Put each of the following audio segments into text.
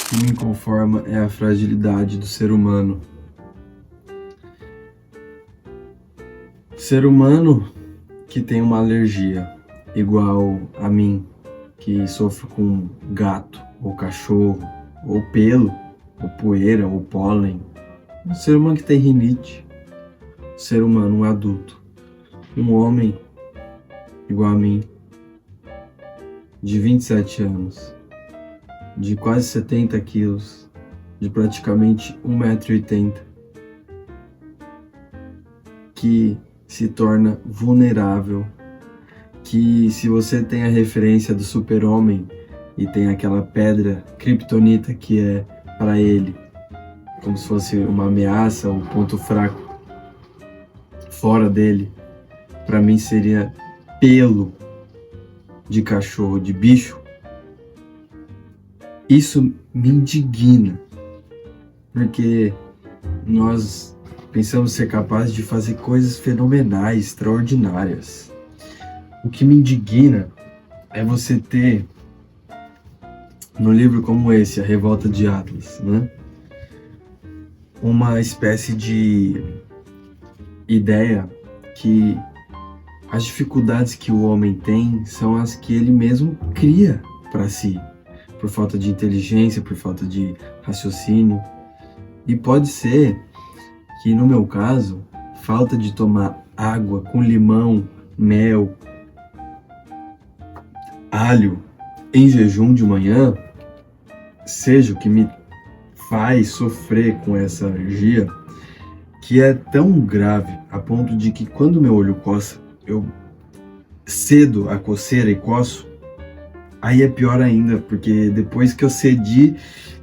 que me conforma é a fragilidade do ser humano. Ser humano que tem uma alergia igual a mim, que sofre com gato, ou cachorro, ou pelo, ou poeira, ou pólen. Um ser humano que tem rinite. Um ser humano, um adulto. Um homem igual a mim, de 27 anos, de quase 70 quilos, de praticamente 1,80 m, que se torna vulnerável, que se você tem a referência do super-homem e tem aquela pedra kryptonita que é para ele como se fosse uma ameaça, um ponto fraco fora dele, para mim seria pelo de cachorro, de bicho. Isso me indigna, porque nós pensamos ser capazes de fazer coisas fenomenais, extraordinárias. O que me indigna é você ter, num livro como esse, A Revolta de Atlas, né, uma espécie de ideia que as dificuldades que o homem tem são as que ele mesmo cria para si, por falta de inteligência, por falta de raciocínio. E pode ser que, no meu caso, falta de tomar água com limão, mel, alho em jejum de manhã seja o que me faz sofrer com essa alergia, que é tão grave a ponto de que quando meu olho coça, eu cedo a coceira e coço. Aí é pior ainda, porque depois que eu cedi,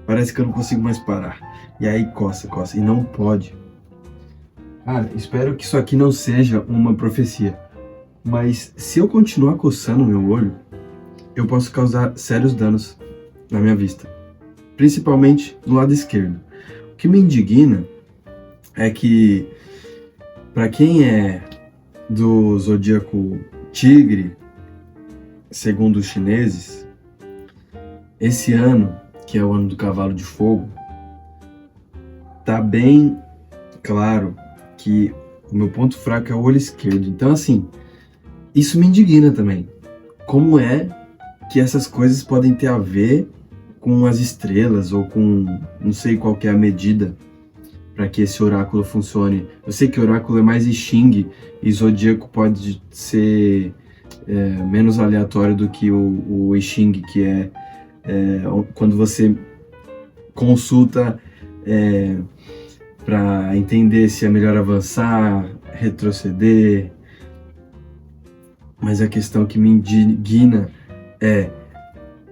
parece que eu não consigo mais parar. E aí coça, e não pode. Cara, espero que isso aqui não seja uma profecia, mas se eu continuar coçando meu olho, eu posso causar sérios danos na minha vista, principalmente no lado esquerdo. O que me indigna é que, para quem é do zodíaco Tigre, segundo os chineses, esse ano, que é o ano do cavalo de fogo, tá bem claro que o meu ponto fraco é o olho esquerdo. Então, assim, isso me indigna também. Como é que essas coisas podem ter a ver com as estrelas ou com, não sei qual que é a medida para que esse oráculo funcione. Eu sei que oráculo é mais I Ching e zodíaco pode ser menos aleatório do que o I Ching, que é quando você consulta para entender se é melhor avançar, retroceder. Mas a questão que me indigna é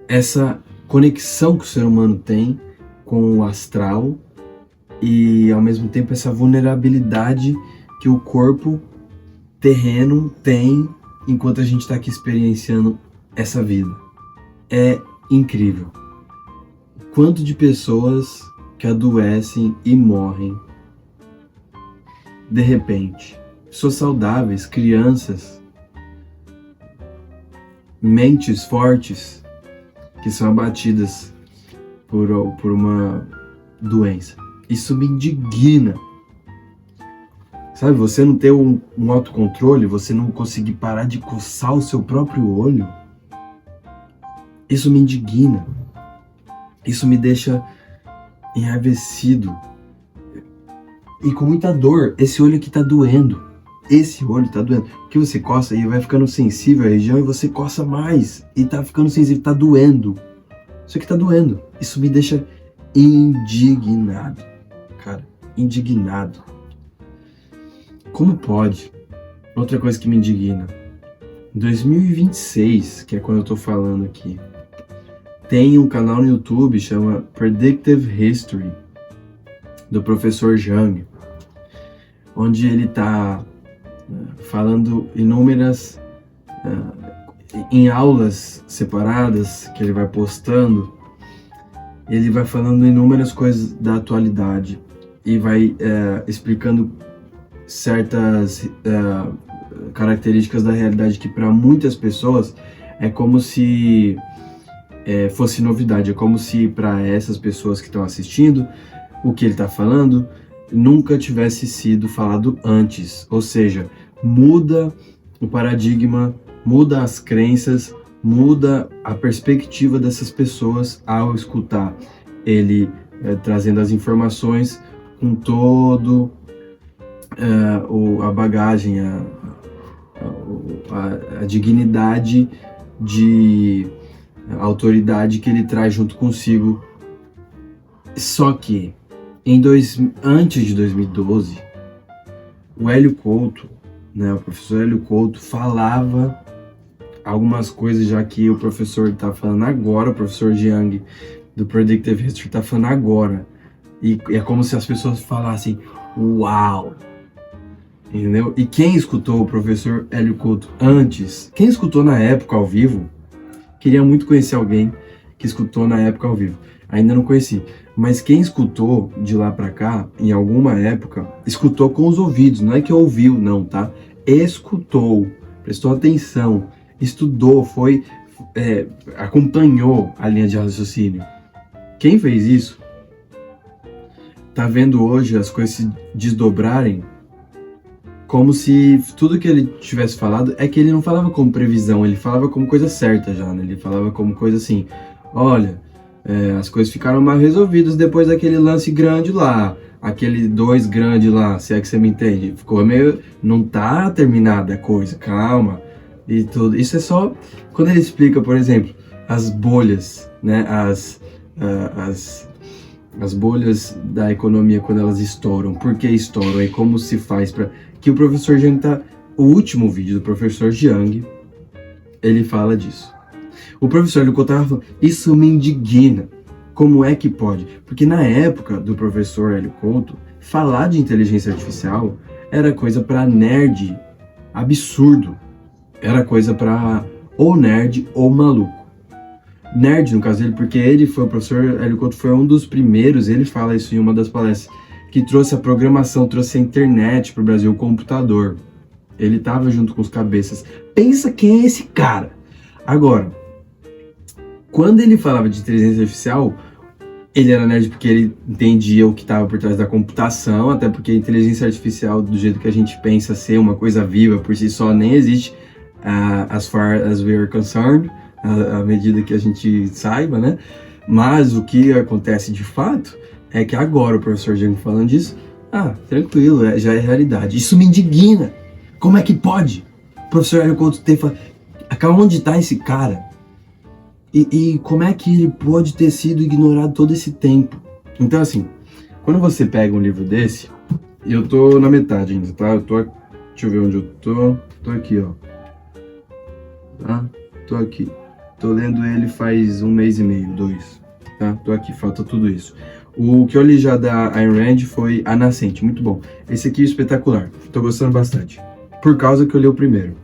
essa conexão que o ser humano tem com o astral e, ao mesmo tempo, essa vulnerabilidade que o corpo terreno tem enquanto a gente está aqui experienciando essa vida. É incrível. Quanto de pessoas que adoecem e morrem de repente. Pessoas saudáveis, crianças, mentes fortes que são abatidas por uma doença. Isso me indigna. Sabe, você não ter um autocontrole, você não conseguir parar de coçar o seu próprio olho, isso me indigna. Isso me deixa enraivecido e com muita dor. Esse olho aqui tá doendo. Esse olho tá doendo. Porque você coça e vai ficando sensível à região e você coça mais. E tá ficando sensível, tá doendo. Isso aqui tá doendo. Isso me deixa indignado. Cara, indignado. Como pode? Outra coisa que me indigna. Em 2026, que é quando eu tô falando aqui, tem um canal no YouTube, chama Predictive History, do professor Jung, onde ele tá falando inúmeras, em aulas separadas que ele vai postando, ele vai falando inúmeras coisas da atualidade e vai explicando certas características da realidade que para muitas pessoas é como se fosse novidade. É como se para essas pessoas que estão assistindo, o que ele está falando nunca tivesse sido falado antes. Ou seja, muda o paradigma, muda as crenças, muda a perspectiva dessas pessoas ao escutar ele trazendo as informações com todo a bagagem, a dignidade de autoridade que ele traz junto consigo. Só que antes de 2012, o Hélio Couto, o professor Hélio Couto, falava algumas coisas já que o professor está falando agora, o professor Jiang do Predictive History está falando agora. E é como se as pessoas falassem, uau! Entendeu? E quem escutou o professor Hélio Couto antes, quem escutou na época ao vivo, queria muito conhecer alguém que escutou na época ao vivo. Ainda não conheci. Mas quem escutou de lá pra cá, em alguma época, escutou com os ouvidos. Não é que ouviu, não, tá? Escutou, prestou atenção, estudou, acompanhou a linha de raciocínio. Quem fez isso, tá vendo hoje as coisas se desdobrarem como se tudo que ele tivesse falado é que ele não falava como previsão, ele falava como coisa certa já, né? Ele falava como coisa assim, olha, as coisas ficaram mal resolvidas depois daquele lance grande lá, aquele 2 grande lá, se é que você me entende. Ficou meio, não tá terminada a coisa, calma. E tudo. Isso é só quando ele explica, por exemplo, as bolhas, né? As bolhas da economia quando elas estouram, por que estouram e como se faz para que o professor Jiang o último vídeo do professor Jiang, ele fala disso. O professor Hélio Couto estava falando, isso me indigna. Como é que pode? Porque na época do professor Hélio Couto, falar de inteligência artificial era coisa para nerd absurdo. Era coisa para ou nerd ou maluco. Nerd, no caso dele, porque ele foi, o professor Hélio Couto foi um dos primeiros, ele fala isso em uma das palestras, que trouxe a programação, trouxe a internet para o Brasil, o computador. Ele estava junto com os cabeças. Pensa quem é esse cara. Agora, quando ele falava de inteligência artificial, ele era nerd porque ele entendia o que estava por trás da computação, até porque a inteligência artificial, do jeito que a gente pensa ser uma coisa viva por si só, nem existe as far as we are concerned, à medida que a gente saiba, né? Mas o que acontece de fato é que agora o professor Jiang falando disso, tranquilo, já é realidade. Isso me indigna. Como é que pode? O professor Hélio Couto ter falado, onde está esse cara? E como é que ele pode ter sido ignorado todo esse tempo? Então, assim, quando você pega um livro desse, eu tô na metade ainda, tá? Deixa eu ver onde eu tô. Tô aqui, ó. Tá? Tô aqui. Tô lendo ele faz 1 mês e meio, 2. Tá? Tô aqui, falta tudo isso. O que eu li já da Ayn Rand foi A Nascente, muito bom. Esse aqui é espetacular, tô gostando bastante. Por causa que eu li o primeiro.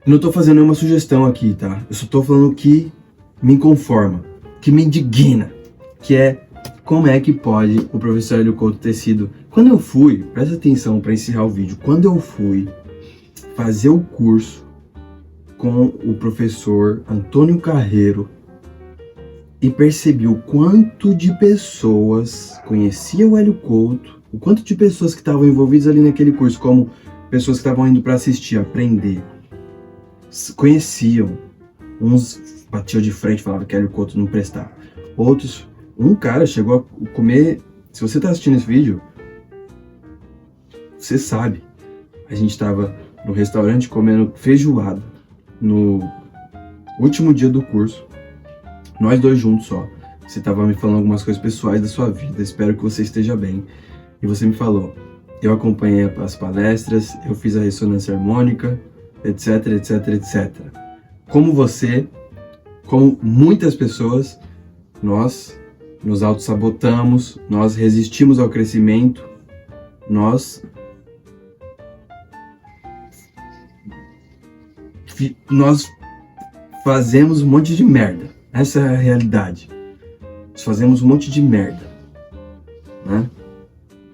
Não tô fazendo nenhuma sugestão aqui, tá? Eu só tô falando que me inconforma, que me indigna, que é como é que pode o professor Hélio Couto ter sido... Quando eu fui, presta atenção para encerrar o vídeo, quando eu fui fazer o curso com o professor Antônio Carreiro e percebi o quanto de pessoas conhecia o Hélio Couto, o quanto de pessoas que estavam envolvidas ali naquele curso, como pessoas que estavam indo para assistir, aprender, conheciam, uns batiam de frente, falavam que Hélio Couto não prestava, outros, um cara chegou a comer, se você está assistindo esse vídeo, você sabe, a gente estava no restaurante comendo feijoada no último dia do curso, nós dois juntos só. Você estava me falando algumas coisas pessoais da sua vida, espero que você esteja bem. E você me falou, eu acompanhei as palestras, eu fiz a ressonância harmônica, etc, etc, etc. Como você, como muitas pessoas, nós nos autossabotamos, nós resistimos ao crescimento, nós fazemos um monte de merda. Essa é a realidade. Nós fazemos um monte de merda, né?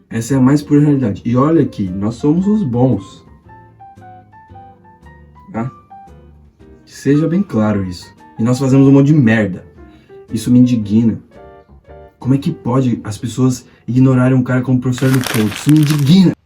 Essa é a mais pura realidade. E olha aqui, nós somos os bons, tá? Seja bem claro isso. E nós fazemos um monte de merda. Isso me indigna. Como é que pode as pessoas ignorarem um cara como professor do coach? Isso me indigna.